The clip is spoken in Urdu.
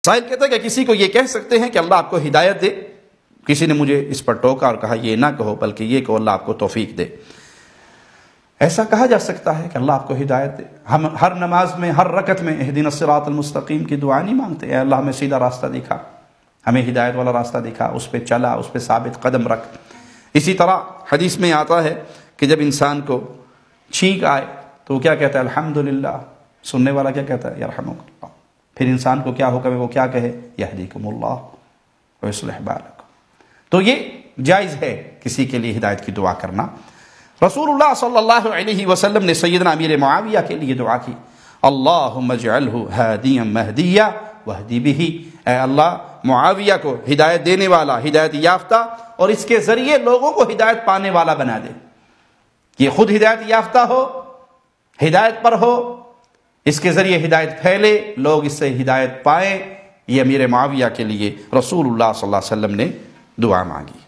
سائل کہتا ہے کہ کسی کو یہ کہہ سکتے ہیں کہ اللہ آپ کو ہدایت دے؟ کسی نے مجھے اس پر ٹوکا اور کہا یہ نہ کہو بلکہ یہ کہ اللہ آپ کو توفیق دے۔ ایسا کہا جا سکتا ہے کہ اللہ آپ کو ہدایت دے؟ ہم ہر نماز میں ہر رکعت میں اہدنا الصراط المستقیم کی دعا نہیں مانگتے؟ اے اللہ ہمیں سیدھا راستہ دکھا، ہمیں ہدایت والا راستہ دکھا، اس پہ چلا، اس پہ ثابت قدم رکھ۔ اسی طرح حدیث میں آتا ہے کہ جب انسان کو چھینک آئے تو وہ کیا کہتا ہے؟ الحمدللہ۔ سننے والا کیا کہتا ہے؟ یرحمک اللہ۔ پھر انسان کو کیا حکم ہے؟ وہ کیا کہے؟ یہدیکم اللہ ویصلح بالکم۔ تو یہ جائز ہے کسی کے لیے ہدایت کی دعا کرنا۔ رسول اللہ صلی اللہ علیہ وسلم نے سیدنا امیر معاویہ کے لیے دعا کی، اللہم اجعلہ ہادیا مہدیا واہدی بہ، اے اللہ معاویہ کو ہدایت دینے والا، ہدایت یافتہ، اور اس کے ذریعے لوگوں کو ہدایت پانے والا بنا دے۔ یہ خود ہدایت یافتہ ہو، ہدایت پر ہو، اس کے ذریعے ہدایت پھیلے، لوگ اس سے ہدایت پائیں۔ یہ امیر معاویہ کے لیے رسول اللہ صلی اللہ علیہ وسلم نے دعا مانگی۔